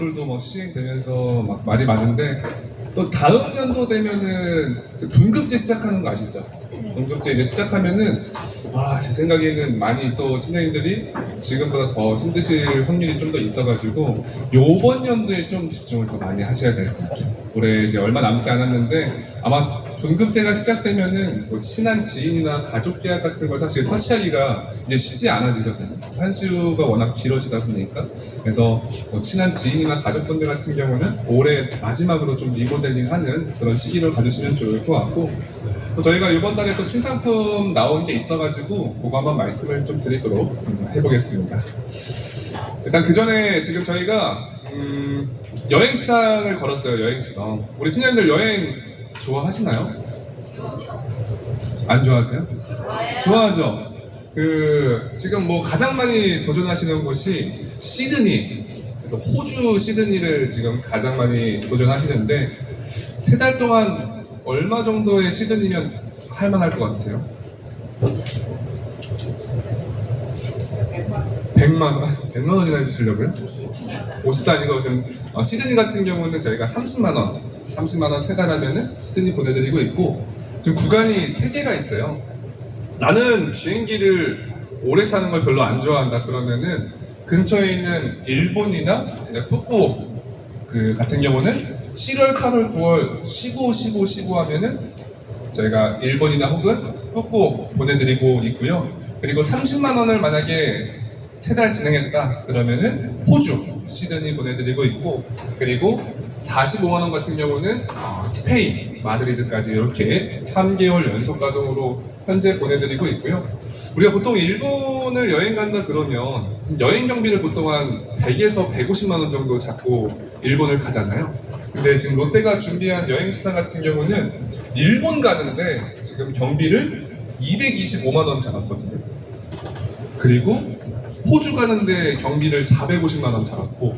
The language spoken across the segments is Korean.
들도 뭐 시행되면서 막 말이 많은데 또 다음 연도 되면은 분급제 시작하는 거 아시죠? 분급제 이제 시작하면은 제 생각에는 많이 또 팀장님들이 지금보다 더 힘드실 확률이 좀 더 있어가지고 요번 연도에 좀 집중을 더 많이 하셔야 될 것 같아요. 올해 이제 얼마 남지 않았는데 아마 분급제가 시작되면은 뭐 친한 지인이나 가족 계약 같은 걸 사실 터치하기가 이제 쉽지 않아지거든요. 한수가 워낙 길어지다 보니까. 그래서 뭐 친한 지인이나 가족분들 같은 경우는 올해 마지막으로 좀 리모델링하는 그런 시기를 가지시면 좋을 것 같고, 또 저희가 이번 달에 또 신상품 나온 게 있어가지고 그거 한번 말씀을 좀 드리도록 해보겠습니다. 일단 그 전에 지금 저희가 여행시상을 걸었어요. 여행시상. 우리 팀장님들 여행 좋아하시나요? 안 좋아하세요? 좋아하죠? 지금 뭐 가장 많이 도전하시는 곳이 시드니. 그래서 호주 시드니를 지금 가장 많이 도전하시는데, 3달 동안 얼마 정도의 시드니면 할만할 것 같으세요? 100만 원? 100만 원이나 해주시려고요? 50도 아니고 지금 시드니 같은 경우는 저희가 30만 원 3달 하면은 시드니 보내드리고 있고, 지금 구간이 3개가 있어요. 나는 비행기를 오래 타는 걸 별로 안 좋아한다 그러면은 근처에 있는 일본이나 푸꾸오 같은 경우는 7월, 8월, 9월 쉬고 하면은 저희가 일본이나 혹은 푸꾸오 보내드리고 있고요. 그리고 30만 원을 만약에 3달 진행했다 그러면은 호주 시드니 보내드리고 있고, 그리고 45만 원 같은 경우는 스페인 마드리드까지 이렇게 3개월 연속 가동으로 현재 보내드리고 있고요. 우리가 보통 일본을 여행 간다 그러면 여행 경비를 보통 한 100에서 150만 원 정도 잡고 일본을 가잖아요. 근데 지금 롯데가 준비한 여행시장 같은 경우는 일본 가는데 지금 경비를 225만 원 잡았거든요. 그리고 호주 가는데 경비를 450만 원 잡았고,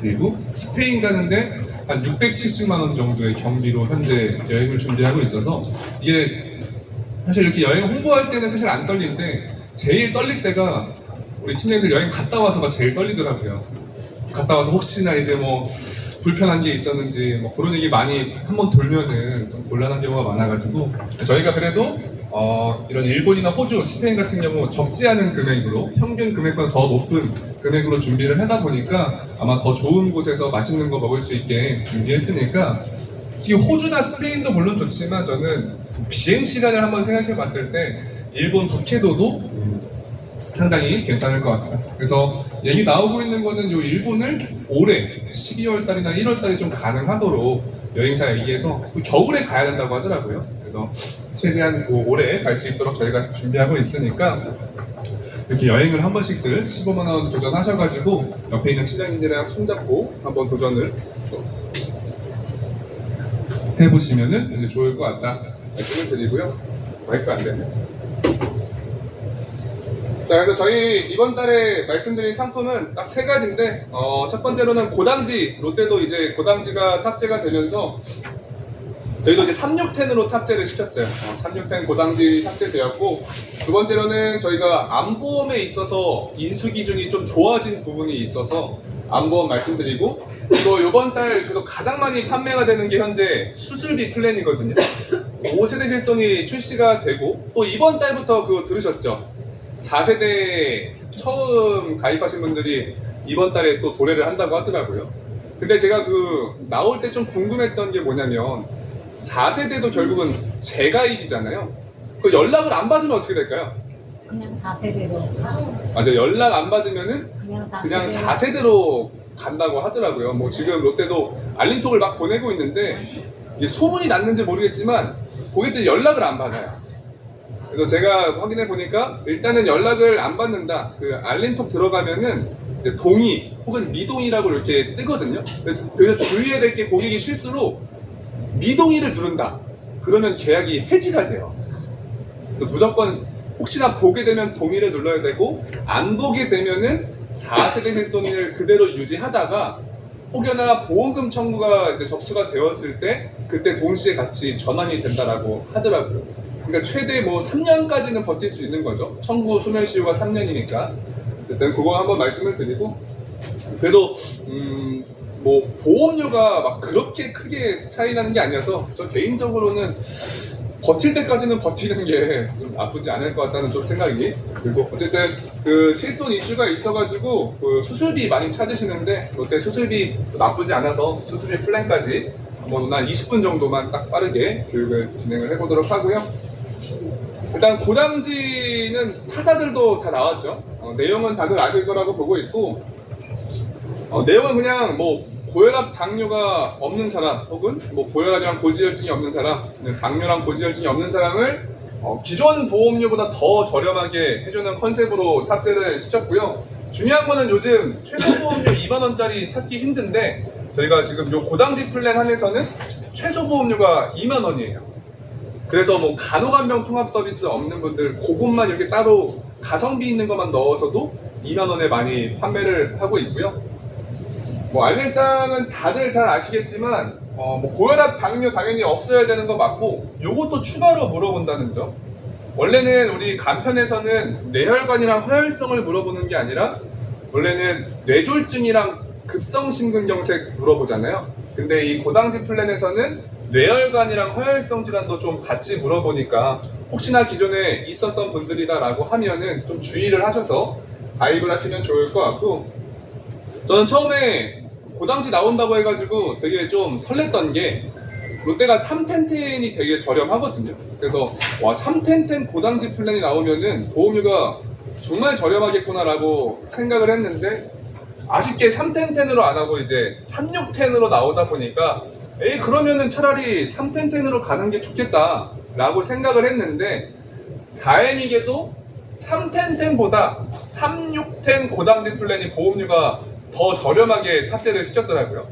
그리고 스페인 가는데 한 670만 원 정도의 경비로 현재 여행을 준비하고 있어서, 이게 사실 이렇게 여행 홍보할 때는 사실 안 떨리는데 제일 떨릴 때가 우리 팀장님들 여행 갔다 와서가 제일 떨리더라고요. 갔다 와서 혹시나 이제 뭐 불편한 게 있었는지 뭐 그런 얘기 많이 한번 돌면은 좀 곤란한 경우가 많아가지고, 저희가 그래도 이런 일본이나 호주, 스페인 같은 경우 적지 않은 금액으로 평균 금액보다 더 높은 금액으로 준비를 하다 보니까 아마 더 좋은 곳에서 맛있는 거 먹을 수 있게 준비했으니까, 지금 호주나 스페인도 물론 좋지만 저는 비행 시간을 한번 생각해 봤을 때 일본 북해도도 상당히 괜찮을 것 같다. 그래서 얘기 나오고 있는 거는 요 일본을 올해 12월 달이나 1월 달에 좀 가능하도록 여행사 얘기해서 겨울에 가야 된다고 하더라고요. 그래서 최대한 올해 갈 수 있도록 저희가 준비하고 있으니까 이렇게 여행을 한 번씩들 15만 원 도전하셔가지고 옆에 있는 팀장님들이랑 손잡고 한번 도전을 해보시면은 이제 좋을 것 같다 말씀을 드리고요. 마이크 안 되네. 자, 그래서 저희 이번 달에 말씀드린 상품은 딱 3가지인데, 첫 번째로는 고당지, 롯데도 이제 고당지가 탑재가 되면서 저희도 이제 361으로 탑재를 시켰어요. 361 고당지 탑재되었고, 두 번째로는 저희가 암보험에 있어서 인수 기준이 좀 좋아진 부분이 있어서 암보험 말씀드리고, 그리고 이번 달 그래도 가장 많이 판매가 되는 게 현재 수술비 플랜이거든요. 5세대 실손이 출시가 되고, 또 이번 달부터 그거 들으셨죠? 4세대 처음 가입하신 분들이 이번 달에 또 도래를 한다고 하더라고요. 근데 제가 나올 때 좀 궁금했던 게 뭐냐면, 4세대도 결국은 재가입이잖아요. 그 연락을 안 받으면 어떻게 될까요? 그냥 4세대로. 맞아요. 연락 안 받으면은 그냥 4세대로 간다고 하더라고요. 뭐 지금 롯데도 알림톡을 막 보내고 있는데 이게 소문이 났는지 모르겠지만 고객들이 연락을 안 받아요. 그래서 제가 확인해 보니까 일단은 연락을 안 받는다. 알림톡 들어가면은 이제 동의 혹은 미동의라고 이렇게 뜨거든요. 그래서 주의해야 될 게, 고객이 실수로 미동의를 누른다. 그러면 계약이 해지가 돼요. 그래서 무조건 혹시나 보게 되면 동의를 눌러야 되고, 안 보게 되면은 4세대 실손을 그대로 유지하다가 혹여나 보험금 청구가 이제 접수가 되었을 때 그때 동시에 같이 전환이 된다라고 하더라고요. 그러니까 최대 뭐 3년까지는 버틸 수 있는 거죠. 청구 소멸시효가 3년이니까. 일단 그거 한번 말씀을 드리고, 그래도 뭐 보험료가 막 그렇게 크게 차이 나는 게 아니어서 저 개인적으로는 버틸 때까지는 버티는 게 좀 나쁘지 않을 것 같다는 좀 생각이 들고, 어쨌든 그 실손 이슈가 있어가지고 그 수술비 많이 찾으시는데 롯데 수술비 나쁘지 않아서 수술비 플랜까지 한 20분 정도만 딱 빠르게 교육을 진행을 해보도록 하고요. 일단 고담지는 타사들도 다 나왔죠. 내용은 다들 아실 거라고 보고 있고, 내용은 그냥 뭐 고혈압, 당뇨가 없는 사람, 혹은 뭐 고혈압이랑 고지혈증이 없는 사람, 당뇨랑 고지혈증이 없는 사람을 기존 보험료보다 더 저렴하게 해주는 컨셉으로 탑재를 시켰고요. 중요한 거는 요즘 최소 보험료 2만 원짜리 찾기 힘든데 저희가 지금 요 고담지 플랜 한에서는 최소 보험료가 2만 원이에요. 그래서 뭐 간호간병 통합 서비스 없는 분들 그것만 이렇게 따로 가성비 있는 것만 넣어서도 2만 원에 많이 판매를 하고 있고요. 뭐 알릴상은 다들 잘 아시겠지만 뭐 고혈압, 당뇨 당연히 없어야 되는 거 맞고, 요것도 추가로 물어본다는 점. 원래는 우리 간편에서는 뇌혈관이랑 화혈성을 물어보는 게 아니라 원래는 뇌졸중이랑 급성심근경색 물어보잖아요. 근데 이 고당지 플랜에서는 뇌혈관이랑 화혈성 질환도 좀 같이 물어보니까 혹시나 기존에 있었던 분들이다라고 하면은 좀 주의를 하셔서 가입을 하시면 좋을 것 같고, 저는 처음에 고당지 나온다고 해가지고 되게 좀 설렜던 게 롯데가 3텐텐이 되게 저렴하거든요. 그래서 와 3텐텐 고당지 플랜이 나오면은 보험료가 정말 저렴하겠구나라고 생각을 했는데, 아쉽게 3텐텐으로 안 하고 이제 36텐으로 나오다 보니까 그러면은 차라리 3텐텐으로 가는 게 좋겠다 라고 생각을 했는데, 다행히게도 3텐텐보다 36텐 고당지 플랜이 보험료가 더 저렴하게 탑재를 시켰더라고요.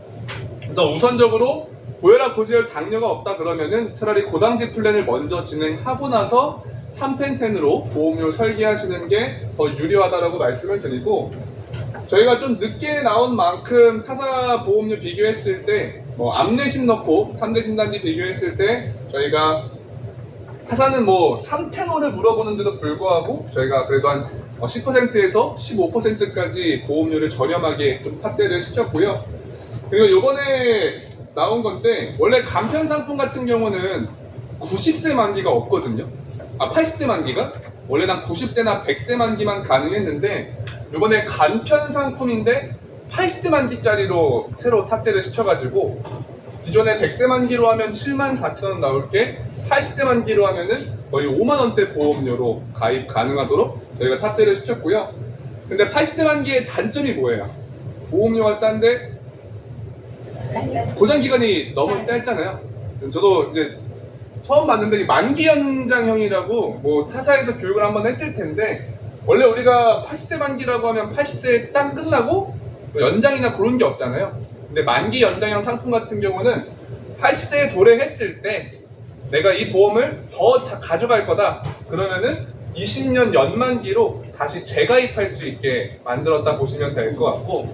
그래서 우선적으로 고혈압, 고지혈, 당뇨가 없다 그러면은 차라리 고당지 플랜을 먼저 진행하고 나서 3텐텐으로 보험료 설계하시는 게 더 유리하다라고 말씀을 드리고, 저희가 좀 늦게 나온 만큼 타사 보험료 비교했을 때 뭐 암내심 넣고 3대 진단지 비교했을 때 저희가 타사는 뭐 3테너를 물어보는데도 불구하고 저희가 그래도 한 10%에서 15%까지 보험료를 저렴하게 좀 탑재를 시켰고요. 그리고 요번에 나온 건데, 원래 간편 상품 같은 경우는 90세 만기가 없거든요. 80세 만기가? 원래 난 90세나 100세 만기만 가능했는데 요번에 간편 상품인데 80세 만기짜리로 새로 탑재를 시켜가지고, 기존에 100세 만기로 하면 74,000원 나올 게 80세 만기로 하면은 거의 5만 원대 보험료로 가입 가능하도록 저희가 탑재를 시켰고요. 근데 80세 만기의 단점이 뭐예요? 보험료가 싼데 보장 기간이 너무 짧잖아요. 저도 이제 처음 봤는데 만기 연장형이라고 뭐 타사에서 교육을 한번 했을 텐데, 원래 우리가 80세 만기라고 하면 80세 딱 끝나고 뭐 연장이나 그런 게 없잖아요. 근데 만기 연장형 상품 같은 경우는 80세에 도래했을 때 내가 이 보험을 더 가져갈 거다 그러면은 20년 연만기로 다시 재가입할 수 있게 만들었다 보시면 될 것 같고,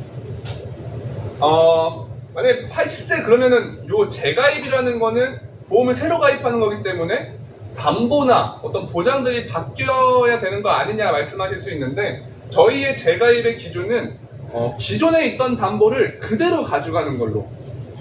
만약에 80세 그러면은 요 재가입이라는 거는 보험을 새로 가입하는 거기 때문에 담보나 어떤 보장들이 바뀌어야 되는 거 아니냐 말씀하실 수 있는데, 저희의 재가입의 기준은 기존에 있던 담보를 그대로 가져가는 걸로,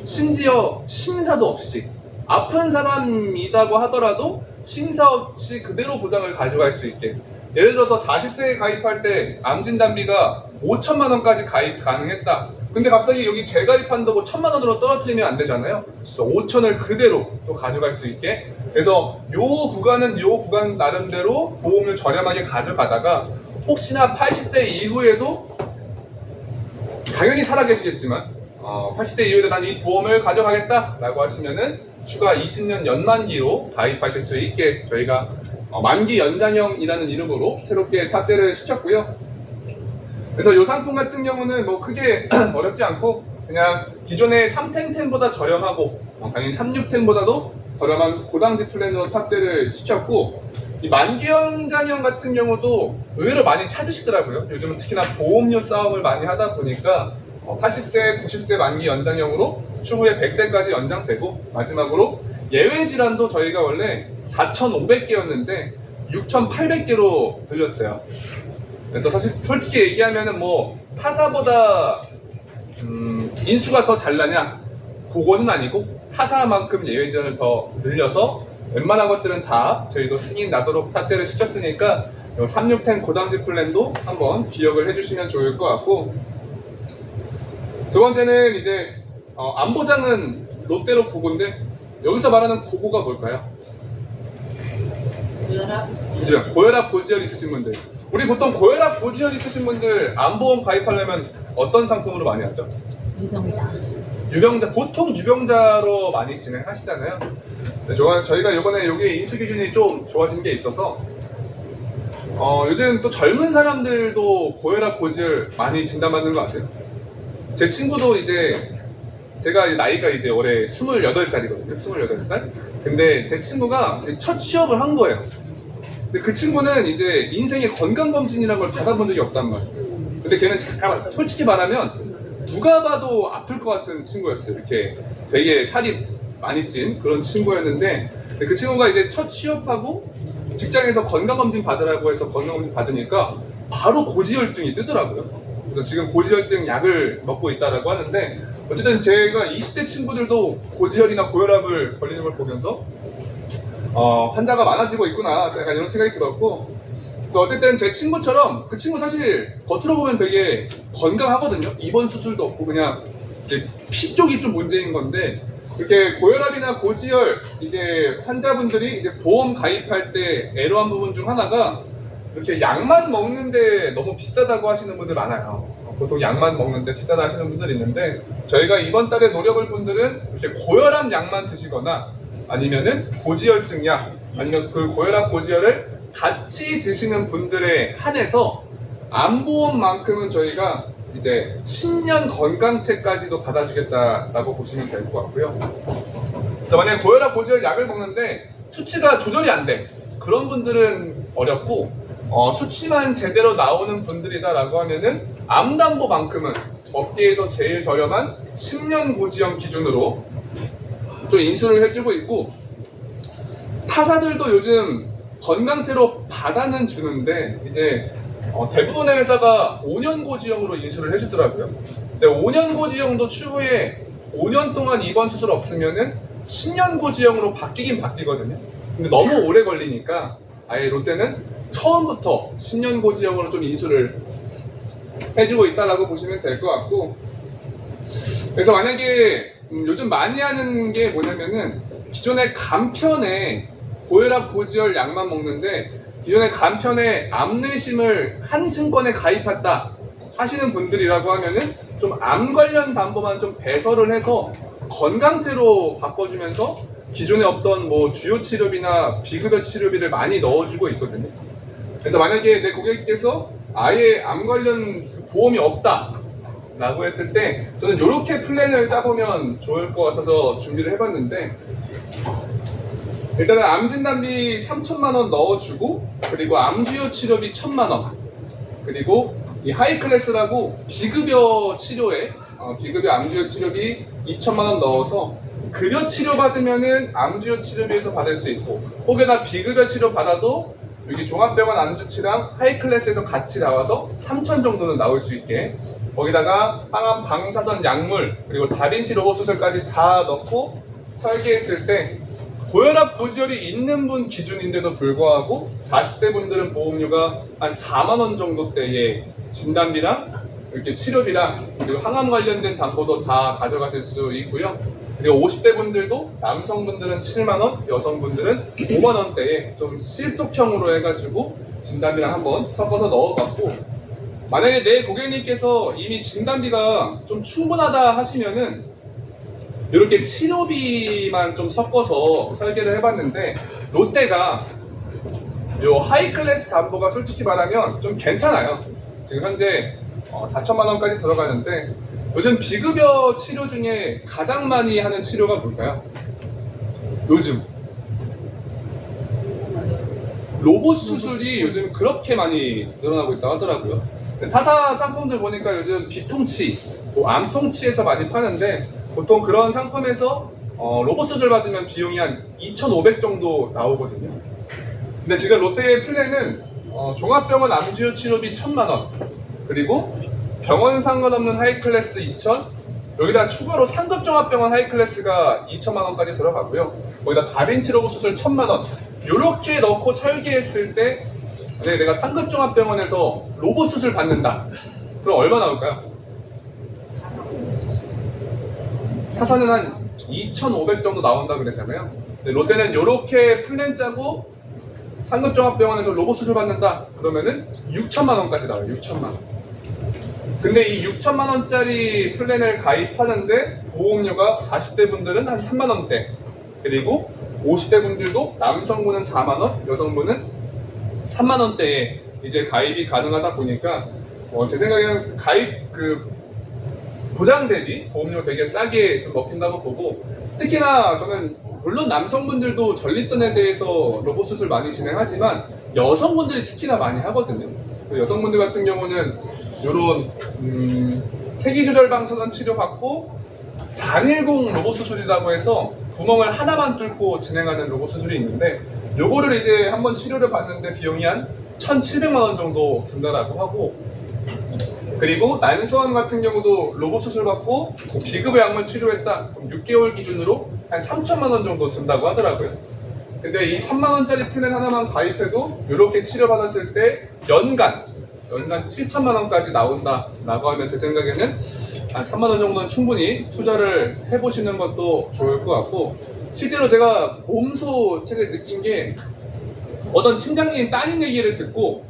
심지어 심사도 없이, 아픈 사람이라고 하더라도 심사 없이 그대로 보장을 가져갈 수 있게. 예를 들어서 40세에 가입할 때 암진단비가 5천만 원까지 가입 가능했다. 근데 갑자기 여기 재가입한다고 1,000만 원으로 떨어뜨리면 안 되잖아요. 5천을 그대로 또 가져갈 수 있게. 그래서 요 구간은 요 구간 나름대로 보험을 저렴하게 가져가다가 혹시나 80세 이후에도 당연히 살아계시겠지만 80세 이후에도 난 이 보험을 가져가겠다 라고 하시면은 추가 20년 연만기로 가입하실 수 있게 저희가 만기 연장형이라는 이름으로 새롭게 탑재를 시켰고요. 그래서 이 상품 같은 경우는 뭐 크게 어렵지 않고 그냥 기존의 3텐텐보다 저렴하고 당연히 36텐보다도 저렴한 고당지 플랜으로 탑재를 시켰고, 이 만기 연장형 같은 경우도 의외로 많이 찾으시더라고요. 요즘은 특히나 보험료 싸움을 많이 하다 보니까 80세, 90세 만기 연장형으로 추후에 100세까지 연장되고, 마지막으로 예외 질환도 저희가 원래 4,500개였는데 6,800개로 늘렸어요. 그래서 사실 솔직히 얘기하면은 뭐 타사보다 인수가 더 잘 나냐? 그거는 아니고 타사만큼 예외 지원을 더 늘려서 웬만한 것들은 다 저희도 승인 나도록 탑재를 시켰으니까 3610 고당지 플랜도 한번 기억을 해주시면 좋을 것 같고, 두 번째는 이제 안보장은 롯데로 고고인데 여기서 말하는 고고가 뭘까요? 그죠? 고혈압 고지혈 있으신 분들, 우리 보통 고혈압 고지혈 있으신 분들 안보험 가입하려면 어떤 상품으로 많이 하죠? 유병자. 유병자, 보통 유병자로 많이 진행하시잖아요. 저희가 이번에 여기 인수 기준이 좀 좋아진 게 있어서 요즘 또 젊은 사람들도 고혈압 고지혈 많이 진단받는 거 아세요? 제 친구도 이제 제가 나이가 이제 올해 28살이거든요. 28살. 근데 제 친구가 첫 취업을 한 거예요. 근데 그 친구는 이제 인생의 건강검진이라는 걸 받아본 적이 없단 말이에요. 근데 걔는 잠깐 솔직히 말하면 누가 봐도 아플 것 같은 친구였어요. 이렇게 되게 살이 많이 찐 그런 친구였는데, 그 친구가 이제 첫 취업하고 직장에서 건강검진 받으라고 해서 건강검진 받으니까 바로 고지혈증이 뜨더라고요. 그래서 지금 고지혈증 약을 먹고 있다라고 하는데, 어쨌든 제가 20대 친구들도 고지혈이나 고혈압을 걸리는 걸 보면서 환자가 많아지고 있구나, 약간 이런 생각이 들었고, 어쨌든 제 친구처럼, 그 친구 사실 겉으로 보면 되게 건강하거든요. 입원 수술도 없고 그냥 이렇게 피 쪽이 좀 문제인 건데, 이렇게 고혈압이나 고지혈 이제 환자분들이 이제 보험 가입할 때 애로한 부분 중 하나가 이렇게 약만 먹는데 너무 비싸다고 하시는 분들 많아요. 보통 약만 먹는데 비싸다 하시는 분들 있는데, 저희가 이번 달에 노력을 분들은 이렇게 고혈압 약만 드시거나 아니면은 고지혈증 약, 아니면 그 고혈압 고지혈을 같이 드시는 분들에 한해서 안보험만큼은 저희가 이제 10년 건강체까지도 받아주겠다라고 보시면 될 것 같고요. 그래서 만약에 고혈압 고지혈 약을 먹는데 수치가 조절이 안 돼, 그런 분들은 어렵고, 수치만 제대로 나오는 분들이다라고 하면은 암담보만큼은 업계에서 제일 저렴한 10년 고지혈 기준으로 좀 인수를 해주고 있고, 타사들도 요즘 건강체로 받아는 주는데 이제 대부분의 회사가 5년 고지형으로 인수를 해주더라고요. 근데 5년 고지형도 추후에 5년 동안 입원 수술 없으면은 10년 고지형으로 바뀌긴 바뀌거든요. 근데 너무 오래 걸리니까 아예 롯데는 처음부터 10년 고지형으로 좀 인수를 해주고 있다라고 보시면 될 것 같고, 그래서 만약에 요즘 많이 하는 게 뭐냐면은, 기존의 간편에 고혈압 고지혈 약만 먹는데 기존의 간편에 암내심을 한 증권에 가입했다 하시는 분들이라고 하면은 좀 암 관련 담보만 좀 배설을 해서 건강체로 바꿔주면서 기존에 없던 뭐 주요 치료비나 비급여 치료비를 많이 넣어주고 있거든요. 그래서 만약에 내 고객께서 아예 암 관련 보험이 없다 라고 했을 때 저는 이렇게 플랜을 짜보면 좋을 것 같아서 준비를 해봤는데, 일단은 암진단비 3,000만원 넣어주고, 그리고 암주요 치료비 1,000만원, 그리고 이 하이클래스라고 비급여 치료에 비급여 암주요 치료비 2,000만원 넣어서 급여 치료 받으면은 암주요 치료비에서 받을 수 있고, 혹여나 비급여 치료 받아도 여기 종합병원 암주치랑 하이클래스에서 같이 나와서 3,000 정도는 나올 수 있게, 거기다가 항암 방사선 약물 그리고 다빈치 로봇 수술까지 다 넣고 설계했을 때 고혈압 고지혈이 있는 분 기준인데도 불구하고 40대 분들은 보험료가 한 4만원 정도대의 진단비랑 이렇게 치료비랑 그리고 항암 관련된 담보도 다 가져가실 수 있고요. 그리고 50대 분들도 남성분들은 7만원, 여성분들은 5만원대에 좀 실속형으로 해가지고 진단비랑 한번 섞어서 넣어봤고, 만약에 내 고객님께서 이미 진단비가 좀 충분하다 하시면은 이렇게 치료비만 좀 섞어서 설계를 해봤는데, 롯데가 요 하이클래스 담보가 솔직히 말하면 좀 괜찮아요. 지금 현재 4천만원까지 들어가는데, 요즘 비급여 치료 중에 가장 많이 하는 치료가 뭘까요? 요즘 로봇 수술이 요즘 그렇게 많이 늘어나고 있다고 하더라고요. 타사 상품들 보니까 요즘 비통치, 암통치에서 많이 파는데, 보통 그런 상품에서 로봇 수술 받으면 비용이 한 2,500 정도 나오거든요. 근데 지금 롯데의 플랜은 종합병원 암주요 치료비 1,000만원, 그리고 병원 상관없는 하이클래스 2,000, 여기다 추가로 상급종합병원 하이클래스가 2천만 원까지 들어가고요. 거기다 다빈치 로봇 수술 1,000만 원. 이렇게 넣고 설계했을 때 내가 상급종합병원에서 로봇 수술 받는다. 그럼 얼마 나올까요? 타사는 한 2,500 정도 나온다 그랬잖아요. 롯데는 이렇게 플랜 짜고 상급종합병원에서 로봇 수술 받는다. 그러면은 6천만 원까지 나와요. 6천만 원. 근데 이 6천만 원짜리 플랜을 가입하는데 보험료가 40대 분들은 한 3만 원대, 그리고 50대 분들도 남성분은 4만 원, 여성분은 3만 원대에 이제 가입이 가능하다 보니까 제 생각에는 가입 보장 대비 보험료 되게 싸게 좀 먹힌다고 보고, 특히나 저는 물론 남성분들도 전립선에 대해서 로봇 수술 많이 진행하지만 여성분들이 특히나 많이 하거든요. 여성분들 같은 경우는 이런 세기조절 방사선 치료받고 단일공 로봇 수술이라고 해서 구멍을 하나만 뚫고 진행하는 로봇 수술이 있는데, 요거를 이제 한번 치료를 받는데 비용이 한 1,700만 원 정도 든다라고 하고, 그리고 난소암 같은 경우도 로봇 수술 받고 비급여 약물 치료했다. 그럼 6개월 기준으로 한 3천만 원 정도 든다고 하더라고요. 근데 이 3만 원짜리 플랜 하나만 가입해도 이렇게 치료받았을 때 연간 7천만 원까지 나온다라고 하면 제 생각에는 한 3만 원 정도는 충분히 투자를 해보시는 것도 좋을 것 같고, 실제로 제가 몸소 책을 느낀 게 어떤 팀장님 따님 얘기를 듣고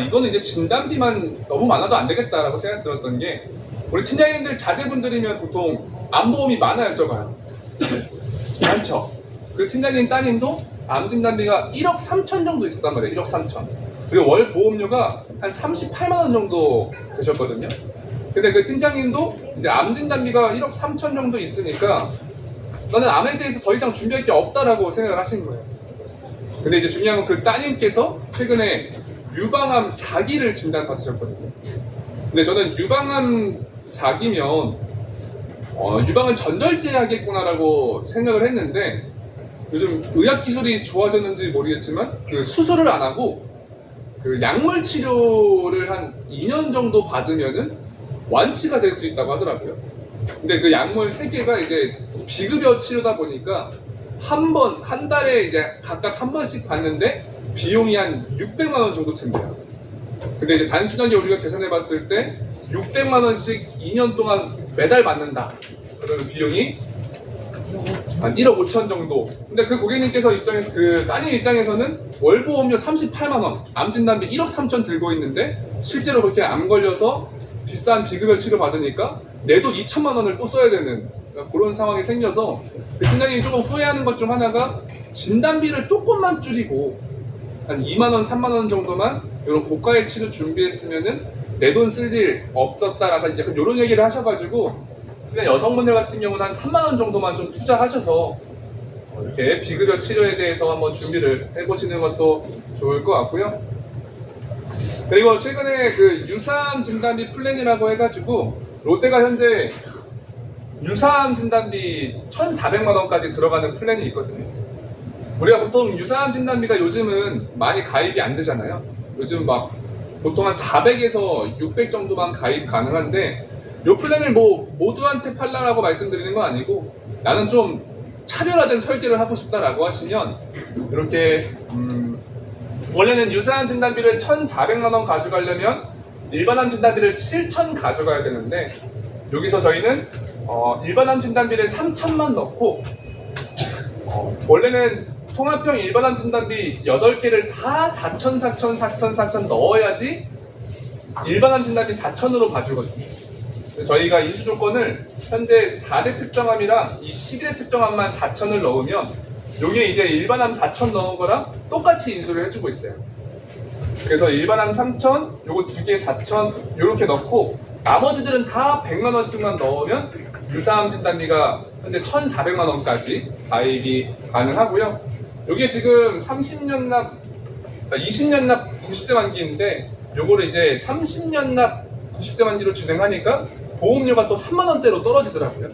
이거는 이제 진단비만 너무 많아도 안 되겠다라고 생각 들었던 게, 우리 팀장님들 자제분들이면 보통 암보험이 많아요, 적어요? 많죠. 그 팀장님 따님도 암 진단비가 1억 3천 정도 있었단 말이에요. 1억 3천. 그리고 월 보험료가 한 38만 원 정도 되셨거든요. 근데 그 팀장님도 이제 암 진단비가 1억 3천 정도 있으니까 나는 암에 대해서 더 이상 준비할 게 없다라고 생각을 하신 거예요. 근데 이제 중요한 건 그 따님께서 최근에 유방암 4기를 진단받으셨거든요. 근데 저는 유방암 4기면 유방을 전절제하겠구나라고 생각을 했는데, 요즘 의학 기술이 좋아졌는지 모르겠지만 그 수술을 안 하고 그 약물 치료를 한 2년 정도 받으면은 완치가 될 수 있다고 하더라고요. 근데 그 약물 3개가 이제 비급여 치료다 보니까 한 달에 이제 각각 한 번씩 받는데 비용이 한 600만 원 정도 든대요. 근데 이제 단순하게 우리가 계산해 봤을 때 600만 원씩 2년 동안 매달 받는다. 그러면 비용이 한 1억 5천 정도. 근데 그 고객님께서 그 따님 입장에서는 월 보험료 38만 원, 암 진단비 1억 3천 들고 있는데 실제로 그렇게 암 걸려서 비싼 비급여 치료 받으니까 내도 2천만 원을 또 써야 되는 그런 상황이 생겨서, 그 팀장님이 조금 후회하는 것 중 하나가 진단비를 조금만 줄이고 한 2만 원, 3만 원 정도만 이런 고가의 치료 준비했으면은 내 돈 쓸 일 없었다라고 이제 이런 얘기를 하셔가지고, 그냥 여성분들 같은 경우는 한 3만 원 정도만 좀 투자하셔서 이렇게 비급여 치료에 대해서 한번 준비를 해보시는 것도 좋을 것 같고요. 그리고 최근에 그 유사암 진단비 플랜이라고 해가지고 롯데가 현재 유사암 진단비 1,400만 원까지 들어가는 플랜이 있거든요. 우리가 보통 유사암 진단비가 요즘은 많이 가입이 안 되잖아요. 요즘 막 보통 한 400에서 600 정도만 가입 가능한데, 이 플랜을 모두한테 팔라라고 말씀드리는 건 아니고, 나는 좀 차별화된 설계를 하고 싶다라고 하시면 이렇게 원래는 유사암 진단비를 1,400만 원 가져가려면 일반암 진단비를 7,000 가져가야 되는데, 여기서 저희는 일반암 진단비를 3,000만 넣고, 원래는 통합형 일반암 진단비 8개를 다 4,000, 4,000, 4,000, 4,000 넣어야지 일반암 진단비 4,000으로 봐주거든요. 저희가 인수 조건을 현재 4대 특정암이랑 이 12대 특정암만 4,000을 넣으면 요게 이제 일반암 4,000 넣은 거랑 똑같이 인수를 해주고 있어요. 그래서 일반암 3,000, 요거 2개 4,000 요렇게 넣고 나머지들은 다 100만 원씩만 넣으면 유사암 진단비가 현재 1,400만 원까지 가입이 가능하고요. 요게 지금 30년 납, 20년 납 90세 만기인데, 요거를 이제 30년 납 90세 만기로 진행하니까 보험료가 또 3만 원대로 떨어지더라고요.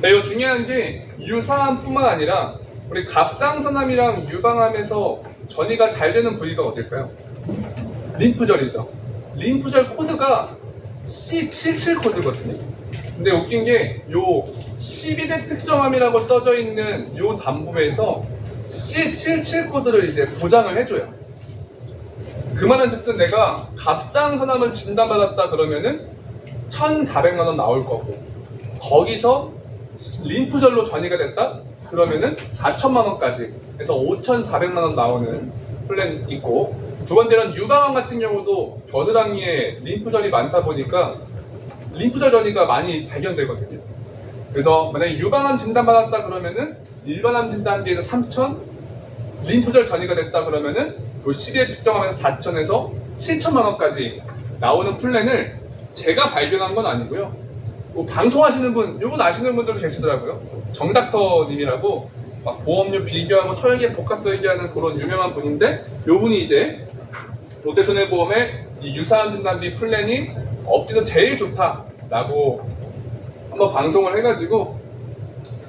그리고 중요한 게 유사암뿐만 아니라 우리 갑상선암이랑 유방암에서 전이가 잘 되는 부위가 어딜까요? 림프절이죠. 림프절 코드가 C77 코드거든요. 근데 웃긴 게 요 12대 특정함이라고 써져 있는 요 담보에서 C77 코드를 이제 보장을 해줘요. 그 말은 즉슨 내가 갑상선암을 진단받았다 그러면은 1,400만 원 나올 거고, 거기서 림프절로 전이가 됐다 그러면은 4천만 원까지 해서 5,400만 원 나오는 플랜 있고, 두 번째는 유방암 같은 경우도 겨드랑이에 림프절이 많다 보니까 림프절 전이가 많이 발견되거든요. 그래서 만약에 유방암 진단받았다 그러면은 일반암 진단비에서 3천, 림프절 전이가 됐다 그러면은 요 12회 특정하면서 4천에서 7천만 원까지 나오는 플랜을 제가 발견한 건 아니고요. 뭐 방송하시는 분, 요건 아시는 분들도 계시더라고요. 정닥터님이라고 막 보험료 비교하고 설계, 복합 설계하는 그런 유명한 분인데, 요 분이 이제 롯데손해보험의 이 유사암 진단비 플랜이 업계에서 제일 좋다라고 한번 방송을 해가지고,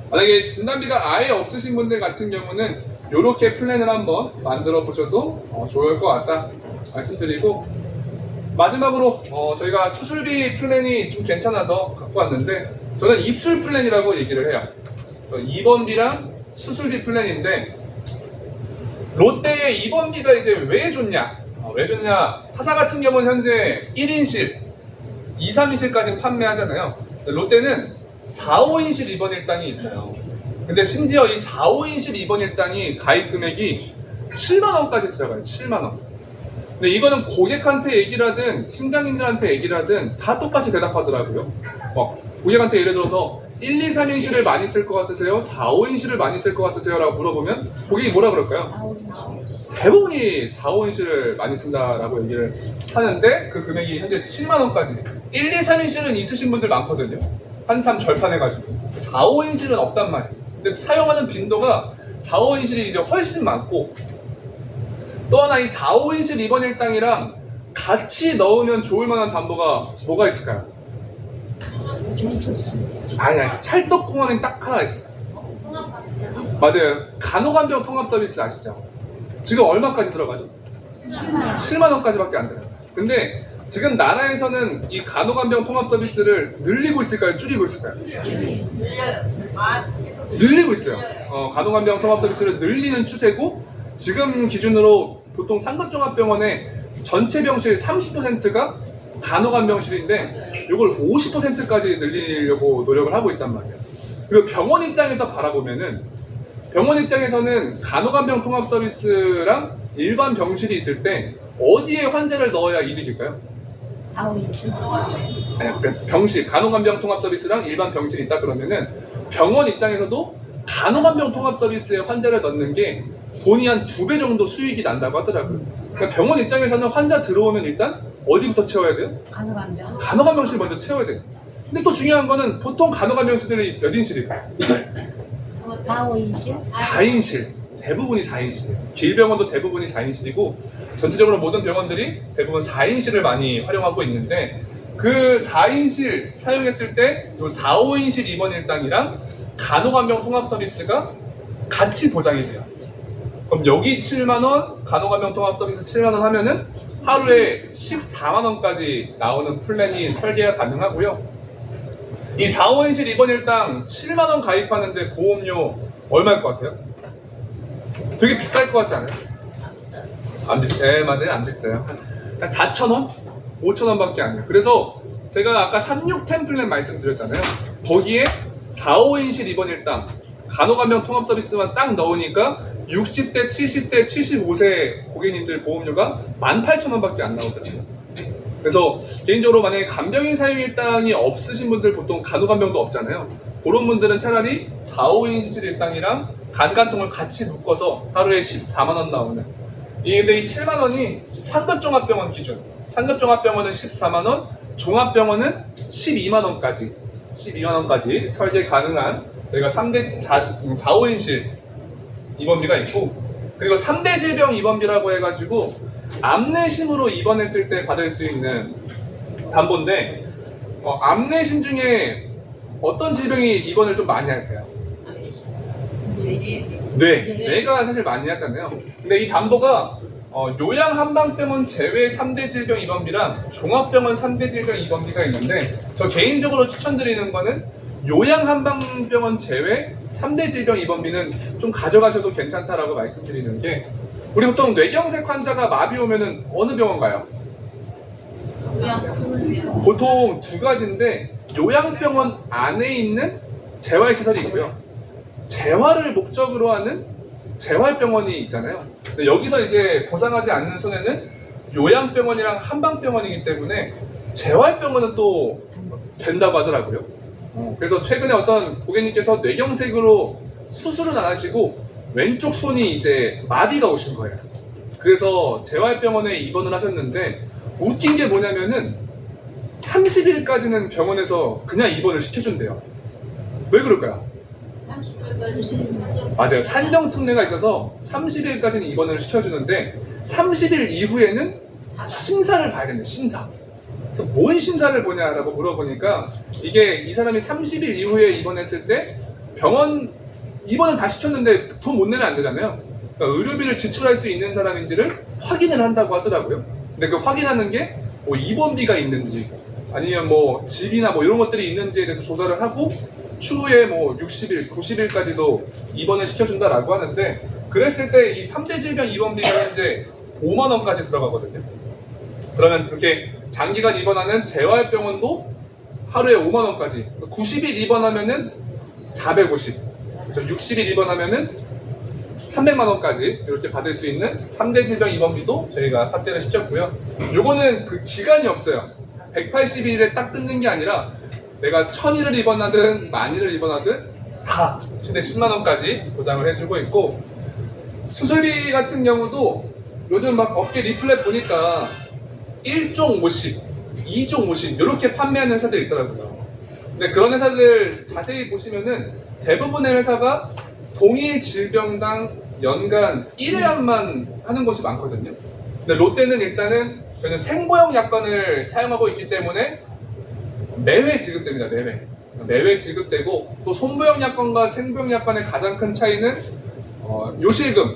만약에 진단비가 아예 없으신 분들 같은 경우는 이렇게 플랜을 한번 만들어 보셔도 좋을 것 같다 말씀드리고, 마지막으로 저희가 수술비 플랜이 좀 괜찮아서 갖고 왔는데, 저는 입술 플랜이라고 얘기를 해요. 그래서 입원비랑 수술비 플랜인데, 롯데의 입원비가 이제 왜 좋냐? 왜 좋냐? 타사 같은 경우는 현재 1인실, 2, 3인실까지 판매하잖아요. 롯데는 4, 5인실 입원 일당이 있어요. 근데 심지어 이 4, 5인실 입원 일당이 가입 금액이 7만 원까지 들어가요. 7만 원. 근데 이거는 고객한테 얘기를 하든 팀장님들한테 얘기를 하든 다 똑같이 대답하더라고요. 고객한테 예를 들어서 1, 2, 3인실을 많이 쓸 것 같으세요? 4, 5인실을 많이 쓸 것 같으세요? 라고 물어보면 고객이 뭐라 그럴까요? 대부분이 4, 5인실을 많이 쓴다라고 얘기를 하는데, 그 금액이 현재 7만 원까지. 1, 2, 3인실은 있으신 분들 많거든요. 한참 절판해가지고. 4, 5인실은 없단 말이에요. 근데 사용하는 빈도가 4, 5인실이 이제 훨씬 많고, 또 하나 이 4, 5인실 입원 일당이랑 같이 넣으면 좋을 만한 담보가 뭐가 있을까요? 아니, 찰떡궁합이 딱 하나 있어요. 맞아요. 간호간병 통합 서비스 아시죠? 지금 얼마까지 들어가죠? 7만 원까지밖에 안 돼요. 근데 지금 나라에서는 이 간호간병 통합 서비스를 늘리고 있을까요? 줄이고 있을까요? 늘리고 있어요. 간호간병 통합 서비스를 늘리는 추세고, 지금 기준으로 보통 상급종합병원의 전체 병실 30%가 간호간병실인데, 이걸 50%까지 늘리려고 노력을 하고 있단 말이에요. 그리고 병원 입장에서 바라보면은, 병원 입장에서는 간호간병 통합 서비스랑 일반 병실이 있을 때 어디에 환자를 넣어야 이득일까요? 4, 5인실. 아니, 병실, 간호간병 통합 서비스랑 일반 병실이 있다 그러면은 병원 입장에서도 간호간병 통합 서비스에 환자를 넣는 게 돈이 한 2배 정도 수익이 난다고 하더라고요. 그러니까 병원 입장에서는 환자 들어오면 일단 어디부터 채워야 돼요? 간호간병. 간호간병실 먼저 채워야 돼요. 근데 또 중요한 거는 보통 간호간병실들이 몇 인실일까요? 4, 5인실. 4인실. 대부분이 4인실이에요. 길병원도 대부분이 4인실이고, 전체적으로 모든 병원들이 대부분 4인실을 많이 활용하고 있는데, 그 4인실 사용했을 때 4, 5인실 입원 일당이랑 간호간병 통합 서비스가 같이 보장이 돼요. 그럼 여기 7만원, 간호간병 통합 서비스 7만원 하면은 하루에 14만원까지 나오는 플랜이 설계가 가능하고요. 이 4, 5인실 입원 일당 7만원 가입하는데 보험료 얼마일 것 같아요? 되게 비쌀 것 같지 않아요? 안 비싸요. 네, 맞아요. 안 비싸요. 한 4,000원? 5,000원 밖에 안 해요. 그래서 제가 아까 3610 플랜 말씀드렸잖아요. 거기에 4, 5인실 입원 일당, 간호간병 통합 서비스만 딱 넣으니까 60대, 70대, 75세 고객님들 보험료가 18,000원 밖에 안 나오더라고요. 그래서 개인적으로 만약에 간병인 사용 일당이 없으신 분들, 보통 간호간병도 없잖아요. 그런 분들은 차라리 4, 5인실 일당이랑 간간통을 같이 묶어서 하루에 14만원 나오는, 근데 이 7만원이 상급종합병원 기준, 상급종합병원은 14만원, 종합병원은 12만원까지 설계 가능한 저희가 4, 5인실 입원비가 있고, 그리고 3대 질병 입원비라고 해가지고 암내심으로 입원했을 때 받을 수 있는 담보인데, 암내심 중에 어떤 질병이 입원을 좀 많이 할까요? 뇌가 사실 많이 하잖아요. 근데 이 담보가 요양 한방병원 제외 3대 질병 입원비랑 종합병원 3대 질병 입원비가 있는데 저 개인적으로 추천드리는 거는 요양 한방병원 제외 3대 질병 입원비는 좀 가져가셔도 괜찮다라고 말씀드리는 게 우리 보통 뇌경색 환자가 마비 오면은 어느 병원 가요? 보통 두 가지인데 요양병원 안에 있는 재활시설이 있고요. 재활을 목적으로 하는 재활병원이 있잖아요. 근데 여기서 이제 보상하지 않는 손해는 요양병원이랑 한방병원이기 때문에 재활병원은 또 된다고 하더라고요. 그래서 최근에 어떤 고객님께서 뇌경색으로 수술은 안 하시고 왼쪽 손이 이제 마비가 오신 거예요. 그래서 재활병원에 입원을 하셨는데 웃긴 게 뭐냐면은 30일까지는 병원에서 그냥 입원을 시켜준대요. 왜 그럴까요? 맞아요. 산정 특례가 있어서 30일까지는 입원을 시켜주는데 30일 이후에는 심사를 봐야 된대. 심사. 그래서 뭔 심사를 보냐라고 물어보니까 이게 이 사람이 30일 이후에 입원했을 때 병원 입원을 다 시켰는데 돈 못 내면 안 되잖아요. 그러니까 의료비를 지출할 수 있는 사람인지를 확인을 한다고 하더라고요. 근데 그 확인하는 게 뭐 입원비가 있는지 아니면 뭐 집이나 뭐 이런 것들이 있는지에 대해서 조사를 하고 추후에 뭐 60일, 90일까지도 입원을 시켜준다라고 하는데 그랬을 때 이 3대 질병 입원비가 현재 5만 원까지 들어가거든요. 그러면 그렇게 장기간 입원하는 재활병원도 하루에 5만 원까지 90일 입원하면은 450, 60일 입원하면은 300만 원까지 이렇게 받을 수 있는 3대 질병 입원비도 저희가 탑재를 시켰고요. 요거는 그 기간이 없어요. 180일에 딱 끊는 게 아니라 내가 1000일을 입원하든 10,000일을 입원하든 다 최대 10만 원까지 보장을 해주고 있고 수술비 같은 경우도 요즘 막 업계 리플렛 보니까 1종 50, 2종 50 이렇게 판매하는 회사들이 있더라고요. 근데 그런 회사들 자세히 보시면은 대부분의 회사가 동일 질병당 연간 1회암만 하는 곳이 많거든요. 근데 롯데는 일단은 저는 생보형 약관을 사용하고 있기 때문에 매회 지급됩니다. 매회 지급되고 또 손보형 약관과 생보형 약관의 가장 큰 차이는 요실금,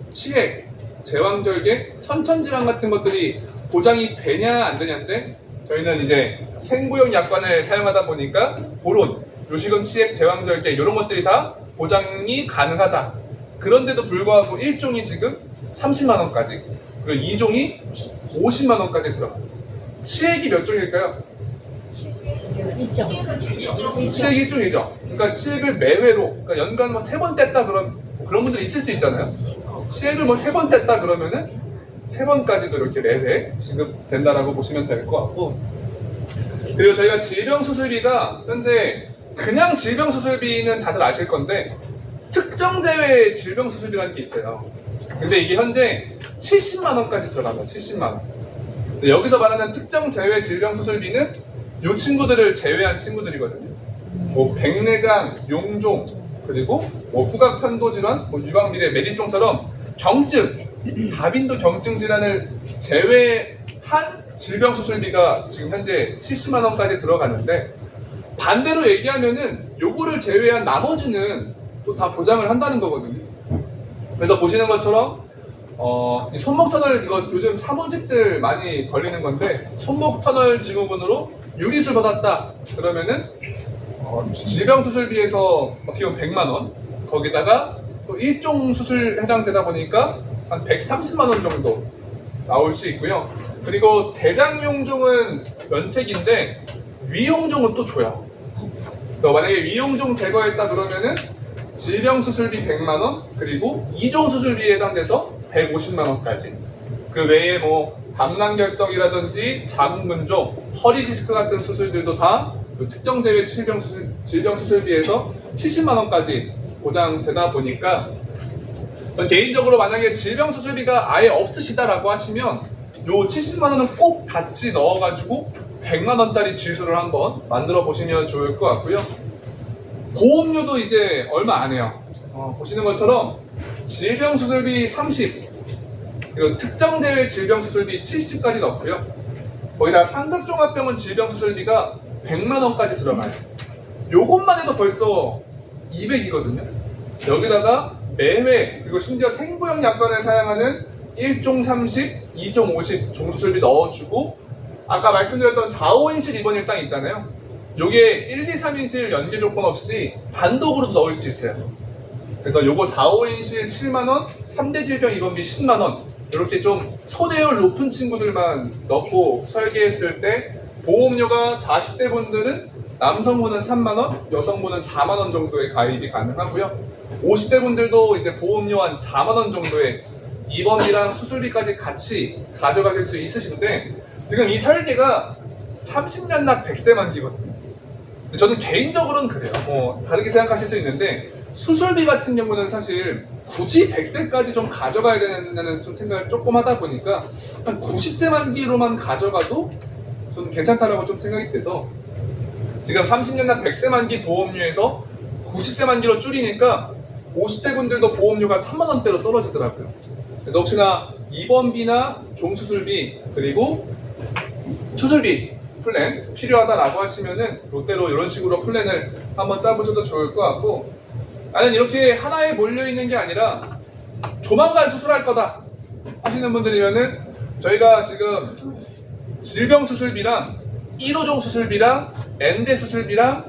치액, 제왕절개, 선천질환 같은 것들이 보장이 되냐 안 되냐인데 저희는 이제 생보형 약관을 사용하다 보니까 그런 요실금, 치액, 제왕절개 이런 것들이 다 보장이 가능하다. 그런데도 불구하고 1종이 지금 30만 원까지 그리고 2종이 50만 원까지 들어가요. 치액이 몇 종일까요? 치액이 1종이죠. 그러니까 치액을 매회로 그러니까 연간 뭐 3번 뗐다 그런 분들이 있을 수 있잖아요. 치액을 뭐 3번 뗐다 그러면은 3번까지도 이렇게 매회 지급된다라고 보시면 될 것 같고 그리고 저희가 질병수술비가 현재 그냥 질병수술비는 다들 아실 건데 특정제외 질병수술비라는 게 있어요. 근데 이게 현재 70만 원까지 들어갑니다. 70만 원. 여기서 말하는 특정제외 질병수술비는 이 친구들을 제외한 친구들이거든요. 뭐 백내장, 용종, 그리고 뭐 후각편도질환, 뭐 유방비대, 메리종처럼 경증, 다빈도 경증 질환을 제외한 질병수술비가 지금 현재 70만 원까지 들어가는데 반대로 얘기하면은 요거를 제외한 나머지는 또 다 보장을 한다는 거거든요. 그래서 보시는 것처럼 이 손목 터널 이거 요즘 사무직들 많이 걸리는 건데 손목 터널 증후군으로 유리술 받았다 그러면은 질병 수술비에서 어떻게 보면 100만 원 거기다가 또 1종 수술 해당되다 보니까 한 130만 원 정도 나올 수 있고요. 그리고 대장용종은 면책인데 위용종은 또 줘요. 만약에 위용종 제거했다 그러면은 질병 수술비 100만 원 그리고 2종 수술비에 해당돼서 150만 원까지. 그 외에 뭐 담낭결석이라든지 자궁근종, 허리 디스크 같은 수술들도 다 특정 제외 질병 수술비에서 70만 원까지 보장되다 보니까 개인적으로 만약에 질병 수술비가 아예 없으시다라고 하시면 요 70만 원은 꼭 같이 넣어가지고 100만 원짜리 질수를 한번 만들어 보시면 좋을 것 같고요. 보험료도 이제 얼마 안 해요. 보시는 것처럼 질병 수술비 30, 그리고 특정 제외 질병 수술비 70까지 넣고요. 거기다 상급종합병원 질병 수술비가 100만 원까지 들어가요. 요것만 해도 벌써 200이거든요. 여기다가 매회 그리고 심지어 생보형 약관을 사용하는 1종 30, 2종 50 종수술비 넣어주고 아까 말씀드렸던 4, 5인실 입원일 땅 있잖아요. 요게 1, 2, 3인실 연계 조건 없이 단독으로도 넣을 수 있어요. 그래서 요거 4, 5인실 7만원, 3대 질병 입원비 10만원 이렇게 좀 소대율 높은 친구들만 넣고 설계했을 때 보험료가 40대 분들은 남성분은 3만원, 여성분은 4만원 정도의 가입이 가능하고요. 50대 분들도 이제 보험료 한 4만원 정도의 입원비랑 수술비까지 같이 가져가실 수 있으신데 지금 이 설계가 30년 납 100세 만기거든요. 저는 개인적으로는 그래요. 다르게 생각하실 수 있는데 수술비 같은 경우는 사실 굳이 100세까지 좀 가져가야 되는 좀 생각을 조금 하다 보니까 한 90세 만기로만 가져가도 좀 괜찮다라고 좀 생각이 돼서 지금 30년 납 100세 만기 보험료에서 90세 만기로 줄이니까 50대 분들도 보험료가 3만 원대로 떨어지더라고요. 그래서 혹시나 입원비나 종수술비 그리고 수술비 플랜 필요하다라고 하시면은 롯데로 이런 식으로 플랜을 한번 짜보셔도 좋을 것 같고 나는 이렇게 하나에 몰려있는 게 아니라 조만간 수술할 거다 하시는 분들이면은 저희가 지금 질병 수술비랑 1호종 수술비랑 엔대 수술비랑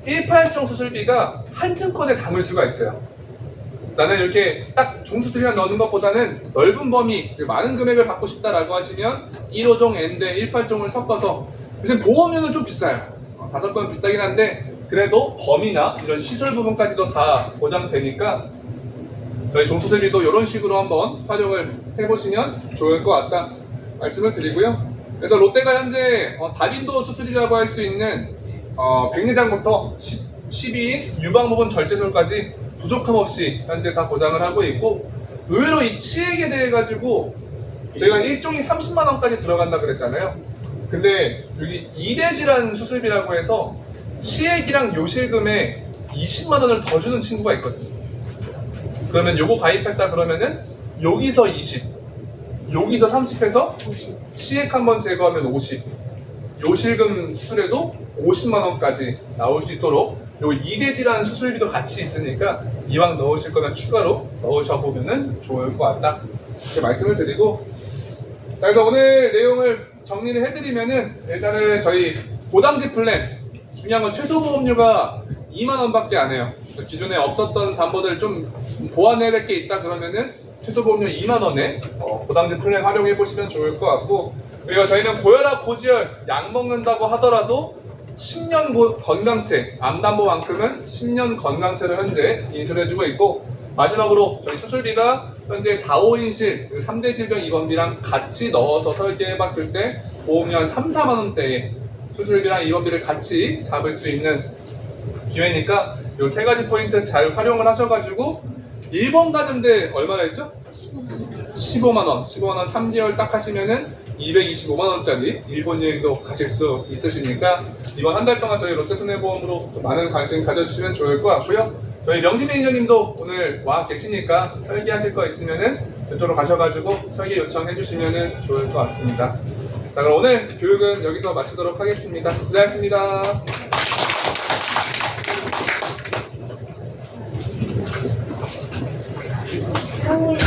18종 수술비가 한 증권에 담을 수가 있어요. 나는 이렇게 딱 종수술비만 넣는 것보다는 넓은 범위, 많은 금액을 받고 싶다라고 하시면 1호종, 엔대, 18종을 섞어서 요즘 보험료는 좀 비싸요. 5건 비싸긴 한데 그래도 범위나 이런 시설 부분까지도 다 보장되니까 저희 종수술비도 이런 식으로 한번 활용을 해보시면 좋을 것 같다 말씀을 드리고요. 그래서 롯데가 현재 다빈도 수술이라고 할 수 있는 백내장부터 12인 유방 부분 절제술까지 부족함 없이 현재 다 보장을 하고 있고 의외로 이 치액에 대해 가지고 저희가 1종이 30만 원까지 들어간다 그랬잖아요. 근데 여기 2대 질환 수술비라고 해서 치액이랑 요실금에 20만 원을 더 주는 친구가 있거든요. 그러면 요거 가입했다 그러면은 여기서 20, 여기서 30 해서 치액 한번 제거하면 50, 요실금 수술에도 50만 원까지 나올 수 있도록 요 2대 질환 수술비도 같이 있으니까 이왕 넣으실 거면 추가로 넣으셔보면 좋을 것 같다 이렇게 말씀을 드리고 자, 그래서 오늘 내용을 정리를 해드리면은 일단은 저희 고담지 플랜 중요한 건 최소 보험료가 2만 원밖에 안 해요. 기존에 없었던 담보들 좀 보완해야 될 게 있다 그러면은 최소 보험료 2만 원에 고담지 플랜 활용해 보시면 좋을 것 같고 그리고 저희는 고혈압, 고지혈 약 먹는다고 하더라도 10년 건강체, 암담보만큼은 10년 건강체를 현재 인수해주고 있고 마지막으로 저희 수술비가 현재 4, 5인실 3대 질병 입원비랑 같이 넣어서 설계해봤을 때 보험료 한 3, 4만 원대의 수술비랑 입원비를 같이 잡을 수 있는 기회니까 이 세 가지 포인트 잘 활용을 하셔가지고 일본 가는데 얼마나 했죠? 15만 원, 15만 원 3개월 딱 하시면은 225만 원짜리 일본 여행도 가실 수 있으시니까 이번 한 달 동안 저희 롯데손해보험으로 좀 많은 관심 가져주시면 좋을 것 같고요. 저희 명지 매니저님도 오늘 와 계시니까 설계하실 거 있으면은 이쪽으로 가셔가지고 설계 요청해 주시면은 좋을 것 같습니다. 자, 그럼 오늘 교육은 여기서 마치도록 하겠습니다. 고생하셨습니다. 상호인